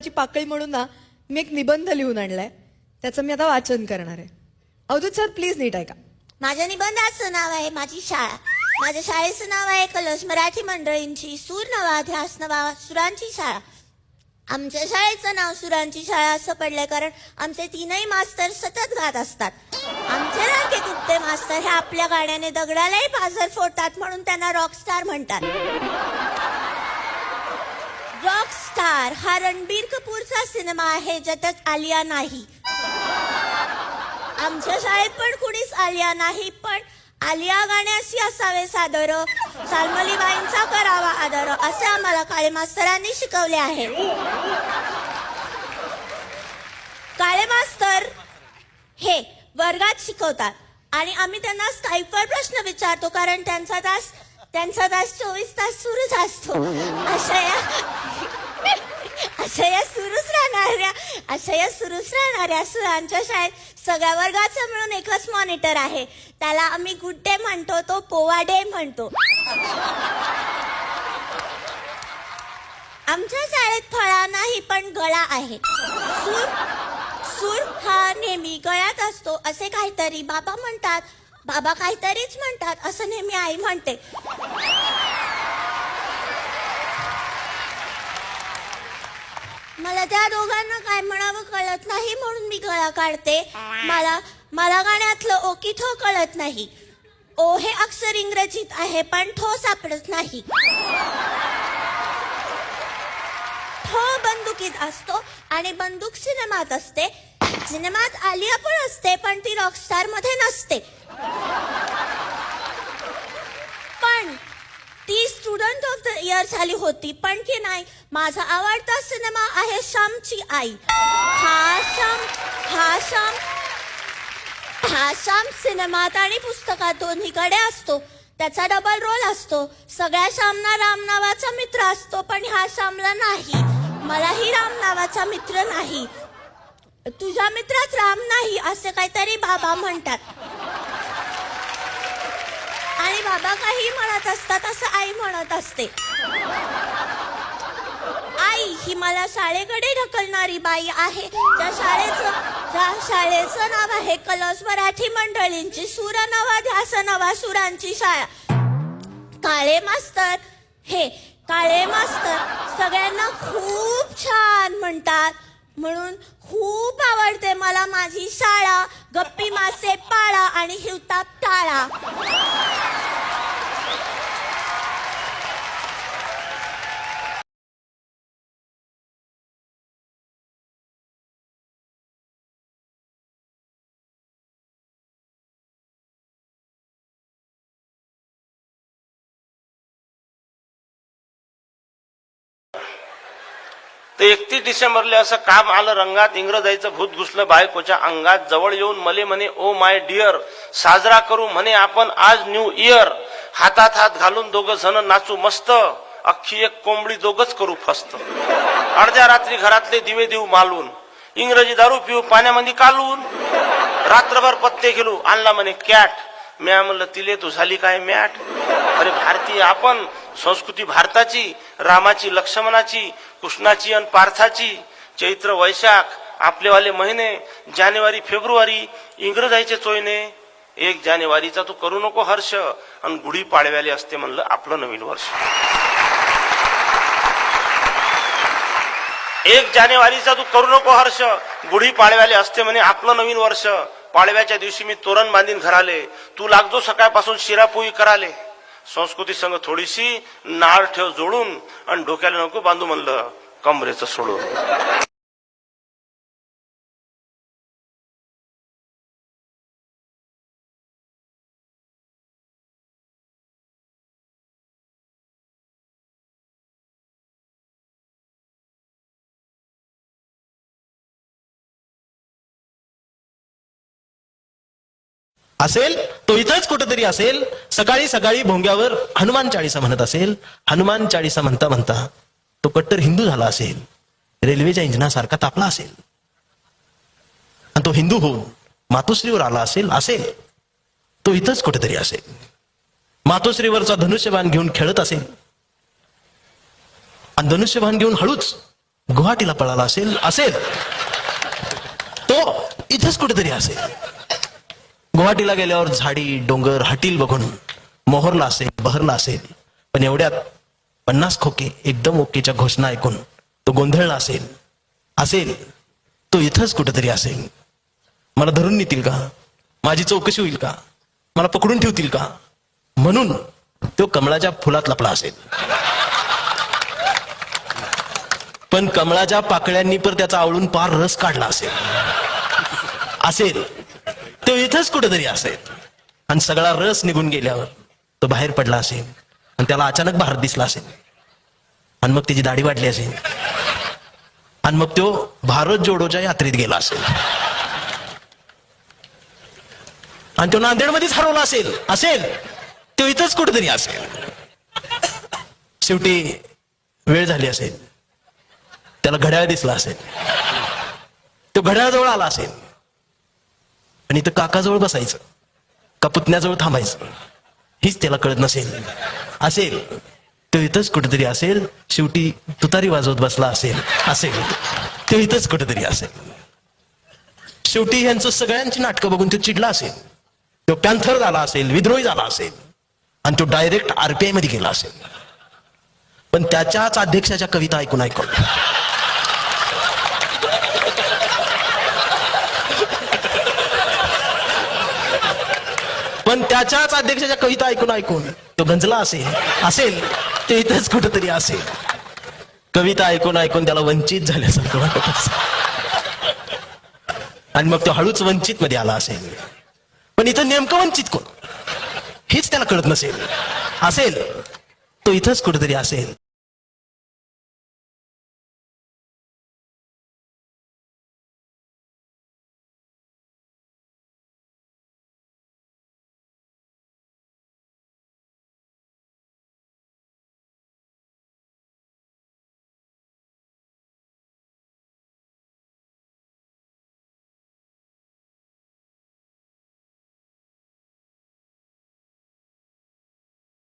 ची पाकळी म्हणून ना मी एक निबंध लिहून आणलाय, त्याचं मी आता वाचन करणार आहे. अवधूत सर प्लीज नीट ऐका. माझ्या निबंधाचं नाव आहे माझी शाळा. माझ्या शाळेचं नाव आहे कलश मराठी मंडळींची सूर नवा ध्यास नवा सुरांची शाळा. आमच्या शाळेचं नाव सुरांची शाळा असं पडलंय कारण आमचे तीनही मास्तर सतत गात असतात. आमचे लाडके गुप्ते मास्तर हे आपल्या गाण्याने दगडालाही पाझर फोडतात म्हणून त्यांना रॉकस्टार म्हणतात. रॉकस्टार हा रणबीर कपूरचा सिनेमा आहे ज्याच्यात आलिया नाही. आमच्या शाळेत पण कुणीच आलिया नाही, पण आलिया गाण्याशी असावे सादर, सालमलीबाईंचा करावा आदर असे आम्हाला काळे मास्तरांनी शिकवले आहे. काळे मास्तर हे वर्गात शिकवतात आणि आम्ही त्यांना स्काईपवर प्रश्न विचारतो कारण त्यांचा तास 24 तास सुरूच असतो. अशा सुरूच राहणाऱ्या सुरांच्या शाळेत सगळ्या वर्गाचं मिळून एकच मॉनिटर आहे. त्याला आम्ही गुड डे म्हणतो, तो पोवा डे म्हणतो. आमच्या शाळेत फळा नाही पण गळा आहे. सूर हा नेहमी गळ्यात असतो असे काहीतरी बाबा म्हणतात. बाबा काहीतरीच म्हणतात असं नेहमी आई म्हणते. मला त्या दोघांना काय म्हणावं कळत नाही म्हणून मी गळा काढते. मला गाण्यातलं ओ की ठो कळत नाही. ओ हे अक्षर इंग्रजीत आहे पण ठो सापडत नाही. ठो बंदुकीत असतो आणि बंदूक सिनेमात असते. सिनेमात आलिया पण असते पण ती रॉकस्टार मध्ये नसते. पण ती स्टुडंट ऑफ द इयर झाली होती. पण की नाही, माझा आवडता सिनेमा आहे श्यामची आई. हा श्याम सिनेमात आणि पुस्तकात दोन्हीकडे असतो. त्याचा डबल रोल असतो. सगळ्या श्यामना राम नावाचा मित्र असतो पण ह्या श्यामला नाही. मलाही राम नावाचा मित्र नाही. तुझ्या मित्रात राम नाही असे काहीतरी बाबा म्हणतात आणि बाबा काही म्हणत असतात असं आई म्हणत असते. आई ही मला शाळेकडे ढकलणारी बाई आहे. ज्या शाळेचं नाव आहे कलश मराठी मंडळींची सूर नवा ध्यास नवा सुरांची शाळा. काळे मास्तर सगळ्यांना खूप छान म्हणतात म्हणून खूप आवडते मला माझी शाळा. गप्पी मासे पाळा आणि हिवताप टाळा. ते 31 डिसेंबरला असं काम आलं रंगात. इंग्रजायचं भूत घुसलं बायकोच्या अंगात. जवळ येऊन मले म्हणे ओ माय डिअर, साजरा करू म्हणे आपण आज न्यू इयर. हातात हात घालून दोघं जण नाचू मस्त, अख्खी एक कोंबडी दोघच करू फस्त. अर्ध्या रात्री घरातले दिवे देऊ मालून, इंग्रजी दारू पिऊ पाण्यामध्ये कालून. रात्रभर पत्ते खेळू आणला म्हणे कॅट. म्या म्हणलं तिले तू झाली काय मॅट. अरे भारतीय आपण, संस्कृती भारताची, रामाची लक्ष्मणाची, कृष्णाची आणि पार्थाची. चैत्र वैशाख आपलेवाले महिने, जानेवारी फेब्रुवारी इंग्रजायचे चोयने. 1 जानेवारीचा तू करू नको हर्ष, आणि गुढी पाडव्याले असते म्हणलं आपलं नवीन वर्ष. 1 जानेवारीचा तू करू नको हर्ष, गुढी पाडव्याले असते म्हणे आपलं नवीन वर्ष. पाडव्याच्या दिवशी मी तोरण बांधीन घराले, तू लागजो सकाळपासून शिरापोळी कराले. संस्कृती संग थोडीशी नाळ ठेव जोडून, आणि डोक्याला नको बांधू म्हणलं कमरेचं सोडून. असेल तो इथंच कुठेतरी असेल. सकाळी सकाळी भोंग्यावर हनुमान चाळीसा म्हणत असेल. हनुमान चाळीसा म्हणता म्हणता तो कट्टर हिंदू झाला असेल. रेल्वेच्या इंजिनासारखा तापला असेल आणि तो हिंदू होऊन मातोश्रीवर आला असेल तो इथंच कुठेतरी असेल. मातोश्रीवरचा धनुष्यबाण घेऊन खेळत असेल आणि धनुष्यबाण घेऊन हळूच गुवाहाटीला पळाला असेल असेल तो इथंच कुठेतरी असेल. गुवाहाटीला गेल्यावर झाडी डोंगर हटील बघून मोहरला असेल बहरला असेल. पण एवढ्यात 50 खोके एकदम ओकेच्या घोषणा ऐकून तो गोंधळला असेल असेल तो इथंच कुठेतरी असेल. मला धरून नेतील का, माझी चौकशी होईल का, मला पकडून ठेवतील का, म्हणून तो कमळाच्या फुलात लपला असेल. पण कमळाच्या पाकळ्यांनी पर त्याचा आवळून पार रस काढला असेल असेल तो इथंच कुठेतरी असेल. आणि सगळा रस निघून गेल्यावर तो बाहेर पडला असेल आणि त्याला अचानक भारत दिसला असेल आणि मग त्याची दाढी वाढली असेल आणि मग तो भारत जोडोच्या यात्रेत गेला असेल आणि तो नांदेडमध्येच हरवला असेल असेल तो इथंच कुठेतरी असेल. शेवटी वेळ झाली असेल, त्याला घड्याळ दिसला असेल, तो घड्याळाजवळ आला असेल आणि इथं काकाजवळ बसायचं का पुतण्याजवळ थांबायचं हीच त्याला कळत नसेल असेल तो इथंच कुठेतरी असेल. शेवटी तुतारी वाजवत बसला असेल असेल तो इथंच कुठेतरी असेल. शेवटी यांचं सगळ्यांची नाटकं बघून तो चिडला असेल, तो पॅन्थर झाला असेल, विद्रोही झाला असेल आणि तो डायरेक्ट RPI मध्ये गेला असेल. पण त्याच्याच अध्यक्षाच्या कविता ऐकून ऐकून तो गंजला असेल ते इथंच कुठेतरी असेल. कविता ऐकून त्याला वंचित झाल्यासारखं वाटत असेल आणि मग तो हळूच वंचित मध्ये आला असेल. पण इथं नेमकं वंचित कोण हेच त्याला कळत नसेल असेल तो इथंच कुठेतरी असेल.